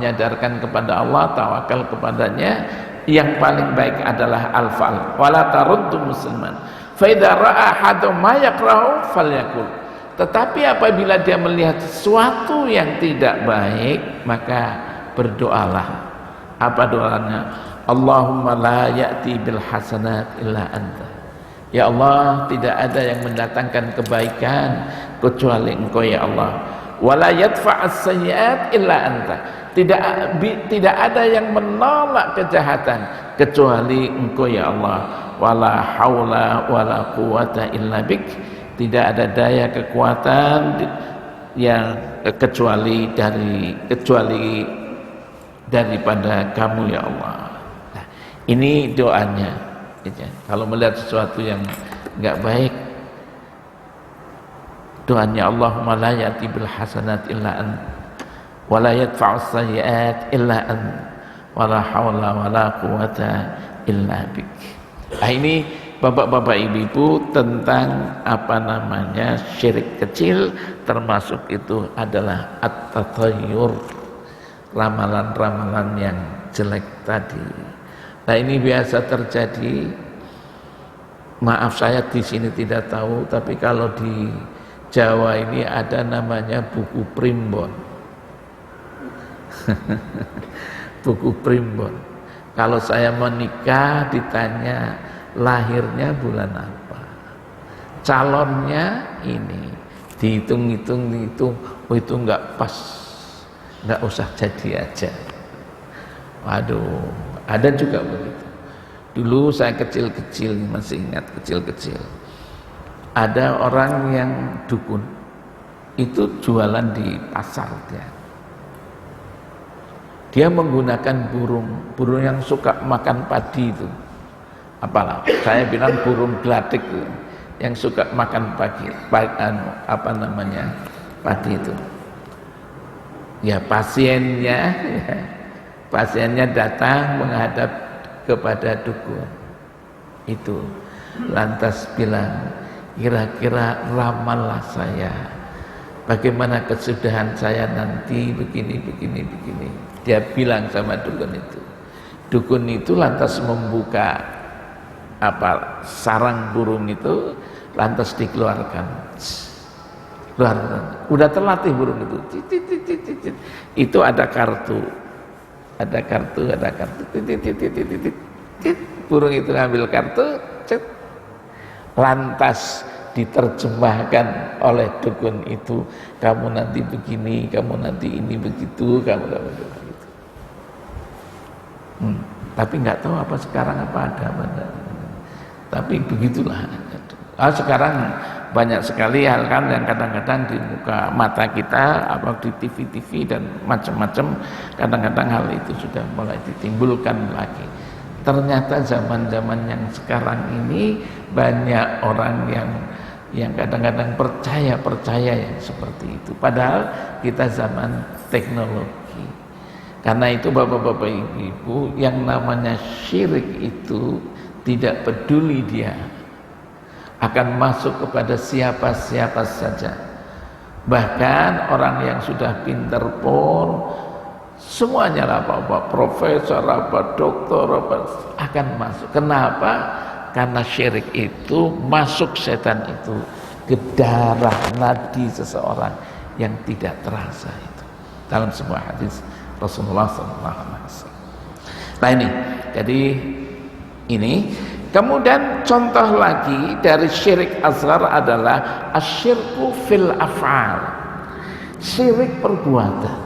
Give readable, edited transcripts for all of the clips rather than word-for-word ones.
menyadarkan kepada Allah, tawakal kepadanya. Yang paling baik adalah al-fa'al. Wala taruddu musliman fa idza ra'a ahadun ma yakrahu falyakul. Tetapi apabila dia melihat sesuatu yang tidak baik, maka berdoalah. Apa doanya? Allahumma la ya'ti bil hasanat illa anta. Ya Allah, tidak ada yang mendatangkan kebaikan kecuali Engkau ya Allah. Wala yadfa'as sayyi'at illa anta. Tidak ada yang menolak kejahatan kecuali Engkau ya Allah. Wala haula wala quwata illa bik. Tidak ada daya kekuatan yang kecuali daripada Kamu ya Allah. Nah, ini doanya. Kalau melihat sesuatu yang enggak baik, doanya Allahumma la ya'ti bil hasanat illa anta wa la yadfa'us sayyi'at illa anta wa la haula wa la quwata illa bik. Nah, ini Bapak-bapak Ibu-ibu tentang apa namanya syirik kecil, termasuk itu adalah at-tatayyur, ramalan-ramalan yang jelek tadi. Nah, ini biasa terjadi. Maaf saya di sini tidak tahu, tapi kalau di Jawa ini ada namanya buku primbon. Buku primbon. Kalau saya menikah ditanya lahirnya bulan apa, calonnya ini, dihitung, oh itu enggak pas, enggak usah jadi aja. Waduh, ada juga begitu. Dulu saya kecil-kecil, masih ingat kecil-kecil, ada orang yang dukun, itu jualan di pasar dia menggunakan burung yang suka makan padi itu. Apalah, saya bilang burung gelatik itu, yang suka makan padi itu. Ya pasiennya datang menghadap kepada dukun itu, lantas bilang, kira-kira ramallah saya, bagaimana kesudahan saya nanti begini. Dia bilang sama dukun itu lantas membuka sarang burung itu, lantas dikeluarkan. Udah terlatih burung itu. Itu ada kartu. Burung itu ngambil kartu, lantas diterjemahkan oleh dukun itu, kamu nanti begini, kamu nanti ini begitu, kamu begitu. Tapi nggak tahu apa sekarang apa ada. Tapi begitulah. Sekarang banyak sekali hal kan yang kadang-kadang di muka mata kita, apa di TV dan macam-macam, kadang-kadang hal itu sudah mulai ditimbulkan lagi. Ternyata zaman-zaman yang sekarang ini banyak orang yang kadang-kadang percaya yang seperti itu. Padahal kita zaman teknologi. Karena itu Bapak-bapak Ibu, yang namanya syirik itu tidak peduli dia akan masuk kepada siapa-siapa saja. Bahkan orang yang sudah pintar pun semuanya apa profesor, apa doktor, apa akan masuk. Kenapa? Karena syirik itu masuk setan itu ke darah nadi seseorang yang tidak terasa itu. Dalam sebuah hadis Rasulullah SAW. Nah ini, jadi ini. Kemudian contoh lagi dari syirik asghar adalah asyirku fil af'al, syirik perbuatan.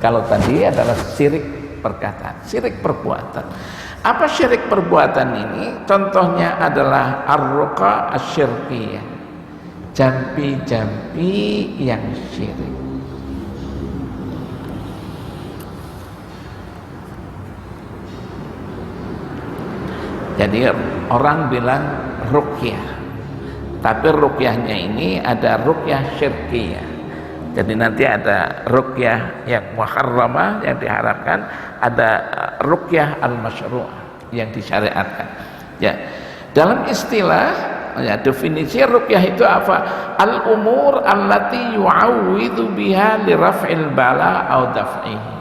Kalau tadi adalah syirik perkataan, syirik perbuatan. Apa syirik perbuatan ini? Contohnya adalah ar-ruqa asyirkiyah, jampi-jampi yang syirik. Jadi orang bilang ruqyah, tapi ruqyahnya ini ada ruqyah syirkiyah. Jadi nanti ada ruqyah yang muharramah yang diharapkan, ada ruqyah al-masyru'ah yang disyariatkan. Ya, dalam istilah definisi ruqyah itu apa? Al-umur allati yu'awwidhu biha li raf'il bala au daf'ihi.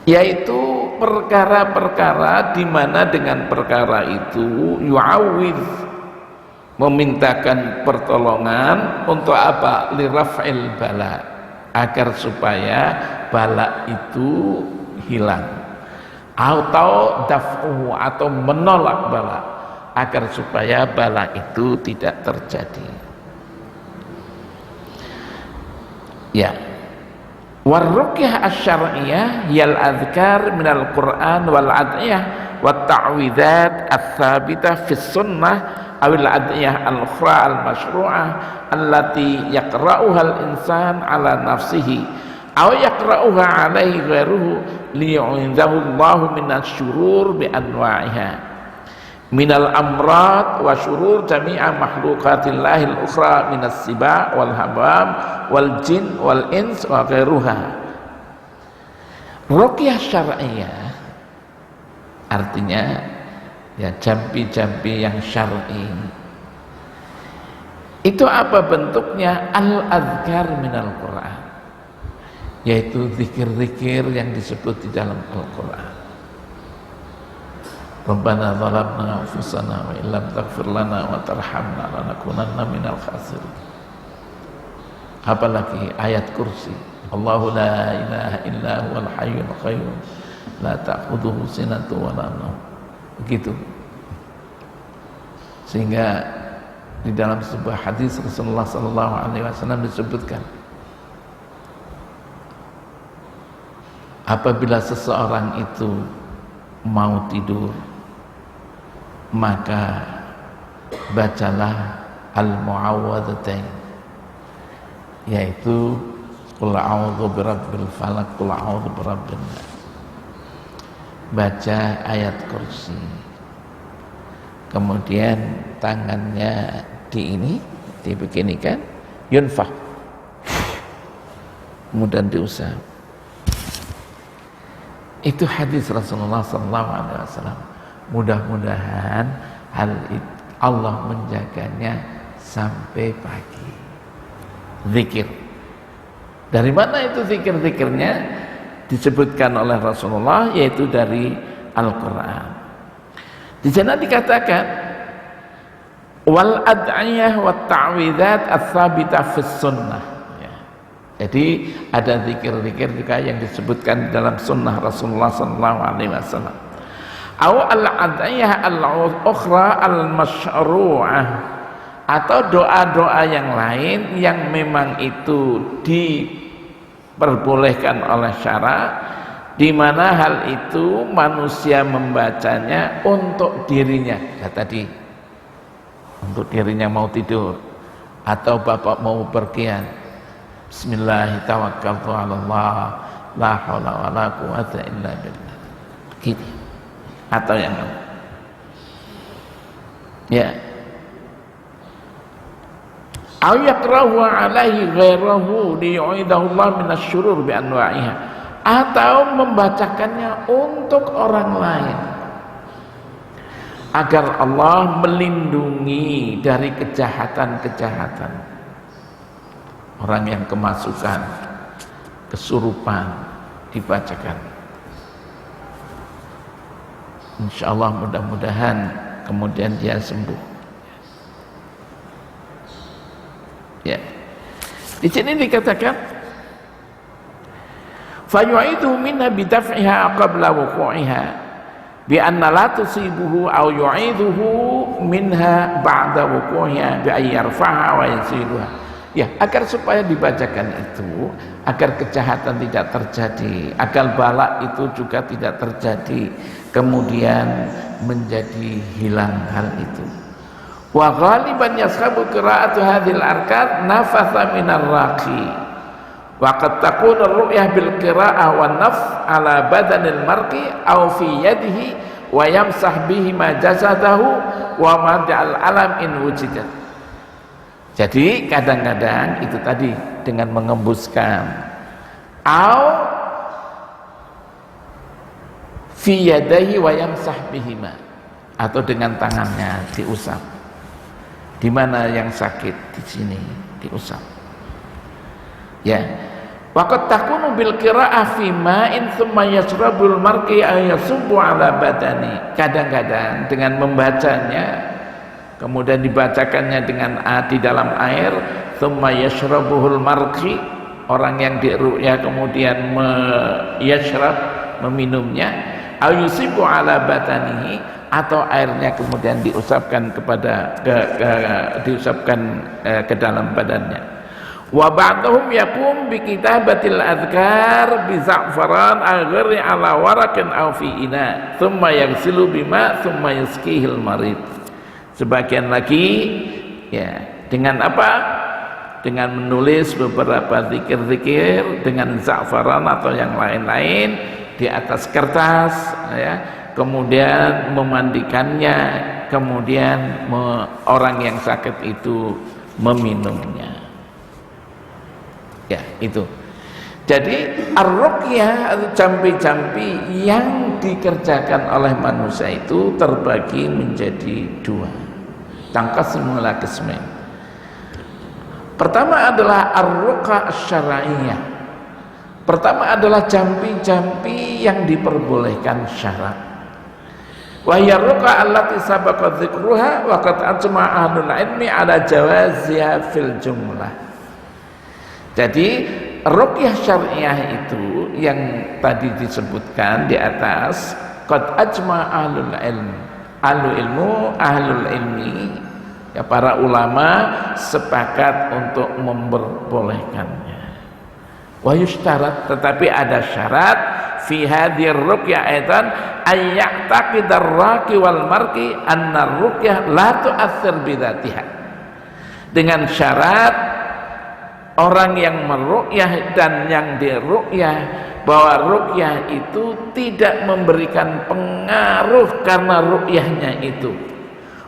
yaitu perkara-perkara di mana dengan perkara itu yu'awwidh, memintakan pertolongan untuk apa? Liraf'il bala, agar supaya bala itu hilang, atau daf'uhu, atau menolak bala, agar supaya bala itu tidak terjadi. Ya, warruqyah asy-syar'iyyah yal adhkar minal Qur'an wal ad'iyah wat ta'widzat ats-tsabitah fis sunnah awil ad'iyah al-ukhra al-masyru'ah allati yaqra'uha al-insan ala nafsihi aw yaqra'uha alaihi ghairuhu liyu'idhahu Allahu minasyurur bi anwa'iha minal amrad wa syurur jami'a makhluqatillahil ukhra minas siba wal habam wal jin wal ins wa ghairuha. Ruqyah syar'iyyah artinya ya jampi-jampi yang syar'i. Itu apa bentuknya? Al-adhkar minal Qur'an, yaitu zikir-zikir yang disebut di dalam Al-Qur'an. Rabbana zalamna anfusana wa illam taghfir lana wa tarhamna lanakunanna minal khasirin. Apalagi ayat kursi, Allahu la ilaha illa huwal hayyul qayyum la ta'khudhuhu sinatun wa la nawm. Begitu. Sehingga di dalam sebuah hadis Rasulullah sallallahu alaihi wasallam disebutkan, apabila seseorang itu mau tidur, maka bacalah al-mu'awwadzatain, yaitu qul a'udzu birabbil falaq, qul a'udzu birabbin nas. Baca ayat kursi, kemudian tangannya dibeginikan, yunfah, kemudian diusap. Itu hadis Rasulullah SAW. Mudah-mudahan hal itu Allah menjaganya sampai pagi. Zikir. Dari mana itu zikir-zikirnya? Disebutkan oleh Rasulullah, yaitu dari Al-Quran. Di sana dikatakan wal ad'iyah wat ta'widzat ats-tsabitah fis sunnah. Ya. Jadi ada zikir-zikir juga yang disebutkan dalam sunnah Rasulullah SAW. Aw al-ad'iyah al-ukhra al-masyru'ah, atau doa-doa yang lain yang memang itu diperbolehkan oleh syara, di mana hal itu manusia membacanya untuk dirinya. Ya, tadi untuk dirinya mau tidur, atau bapak mau pergian, bismillah tawakkaltu 'alallah la haula wala quwata illa billah. Gini. Atau yang ya, aw yaqra'u 'alaihi ghairahu liyu'idahu Allah minasyurur bi anwa'iha, atau membacakannya untuk orang lain agar Allah melindungi dari kejahatan-kejahatan. Orang yang kemasukan, kesurupan, dibacakan. Insyaallah mudah-mudahan kemudian dia sembuh. Ya. Di sini dikatakan fayu'idu minha bidaf'iha qabla wuqu'iha bi anna la tusibuhu aw yu'iduhu minha ba'da wuqu'iha bi ayyarfa'a wa yasiluha. Ya, agar supaya dibacakan itu, agar kejahatan tidak terjadi, agar bala itu juga tidak terjadi, kemudian menjadi hilang hal itu. Wa ghaliban yashabu qira'atu hadhil arkan nafatha minar raqi wa qad takunu ar-ru'yah bil qira'ah wan nafs ala badanil marqi aw fi yadihi wa yamsah bihi ma jasadahu wa mad'al alam in wujidat. Jadi kadang-kadang itu tadi dengan mengembuskan aw fi yadayhi wa yamsah bihima, atau dengan tangannya diusap. Di mana yang sakit? Di sini diusap. Ya. Waqad takunu bil qira'ah fi ma'in thumma yashrabul marqi ayasubbu ala badani. Kadang-kadang dengan membacanya, kemudian dibacakannya dengan di dalam air, thumma yashrabuhul marqi, orang yang diru'ya kemudian yashrab, meminumnya, ayusibu ala batanihi, atau airnya kemudian diusapkan ke dalam badannya. Wa ba'dhum yaqum bi kitabatil adhkar bi za'faran aghri ala waraqin aw fi ina thumma yaghsilu bima thumma yasqihil marid. Sebagian lagi ya dengan apa? Dengan menulis beberapa zikir-zikir dengan za'faran atau yang lain-lain di atas kertas ya, kemudian memandikannya, kemudian orang yang sakit itu meminumnya. Ya, itu. Jadi ar-ruqyah atau jampi-jampi yang dikerjakan oleh manusia itu terbagi menjadi dua. Tangqasimu ila qismain. Pertama adalah ar-ruqa asy-syar'iyyah. Pertama adalah jampi-jampi yang diperbolehkan syarak. Wa hiya ruqa allati sabaqa dzikruha wa qad ajma'a ahlul ilmi ala jawaziha fil jumlah. Jadi ruqyah syariah itu yang tadi disebutkan di atas, qad ajma ahlul ilmi, ya para ulama sepakat untuk memperbolehkannya. Wa yushtarat, tetapi ada syarat fi hadhir ruqyah aidan ay ya'taqidar raqi wal marqi anna ruqyah la tu'athir bidzatiha. Dengan syarat orang yang meruqyah dan yang diruqyah bahwa ruqyah itu tidak memberikan pengaruh karena ruqyahnya itu.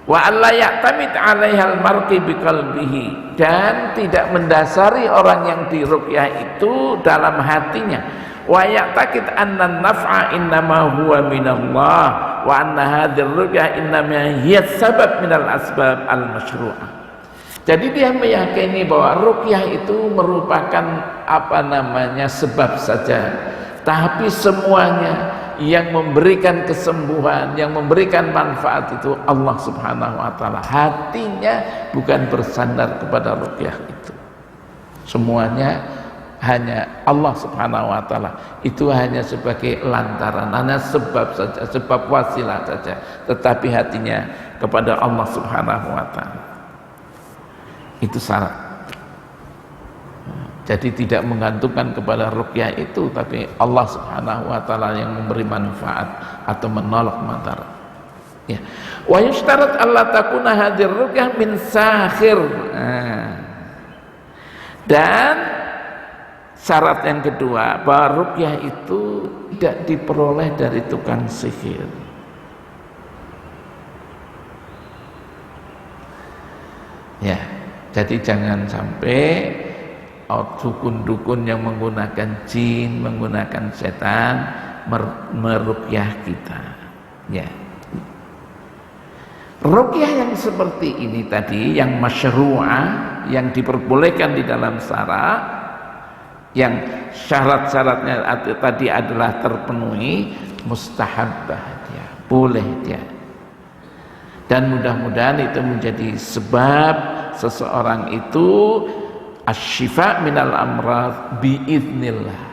Wa alla ya'tamid 'alaiha al-marqi biqalbihi, dan tidak mendasari orang yang diruqyah itu dalam hatinya. Wa ya'taqid anna an-naf'a innama huwa minallah wa anna hadhihi ruqyah innama hiya sabab minal asbab al-masyru'ah. Jadi dia meyakini bahwa ruqyah itu merupakan sebab saja, tapi semuanya yang memberikan kesembuhan, yang memberikan manfaat itu Allah Subhanahu wa taala. Hatinya bukan bersandar kepada ruqyah itu. Semuanya hanya Allah Subhanahu wa taala. Itu hanya sebagai lantaran, hanya sebab saja, sebab wasilah saja, tetapi hatinya kepada Allah Subhanahu wa taala. Itu syarat. Jadi tidak menggantungkan kepada ruqyah itu, tapi Allah Subhanahu wa taala yang memberi manfaat atau menolak madarat. Ya. Wa yushtarat alla takuna hadhir ruqyah min sahir. Dan syarat yang kedua, bahwa ruqyah itu tidak diperoleh dari tukang sihir. Ya. Jadi jangan sampai dukun-dukun yang menggunakan jin, menggunakan setan meruqyah kita. Ya. Ruqyah yang seperti ini tadi, yang masyru'ah, yang diperbolehkan di dalam syara, yang syarat-syaratnya tadi adalah terpenuhi, mustahabbah dia, boleh dia. Dan mudah-mudahan itu menjadi sebab seseorang itu asy-syifa minal amrad biiznillah.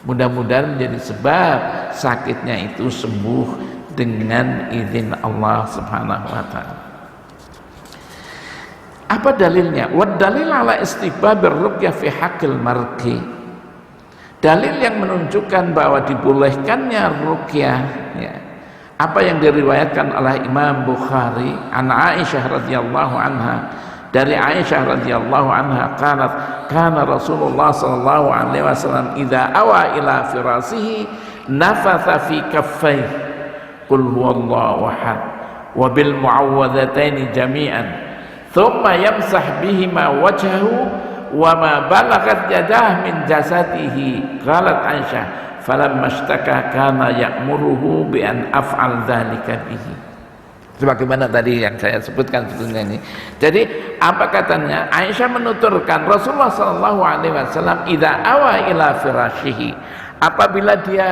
Mudah-mudahan menjadi sebab sakitnya itu sembuh dengan izin Allah Subhanahu wa taala. Apa dalilnya? Wa dalil ala istihbabir ruqyah fi haqqil marqi. Dalil yang menunjukkan bahwa dibolehkannya ruqyah, ya. Apa yang diriwayatkan oleh Imam Bukhari an Aisyah radhiyallahu anha, dari Aisyah radhiyallahu anha qalat kana Rasulullah sallallahu alaihi wasallam idza awa ila firasihi nafatha fi kaffayhi qul huwallahu ahad wa bil muawwadzataini jami'an thumma yamsah bihima wajhahu wa ma balagat yadah min jasadihi. Qalat Aisyah falamma ishtaka kana ya'muruhu bi an af'al dzalika bihi. sebagaimana tadi yang saya sebutkan sebetulnya ini. Jadi apa katanya, Aisyah menuturkan Rasulullah sallallahu alaihi wasallam idza awa ila firashihi, apabila dia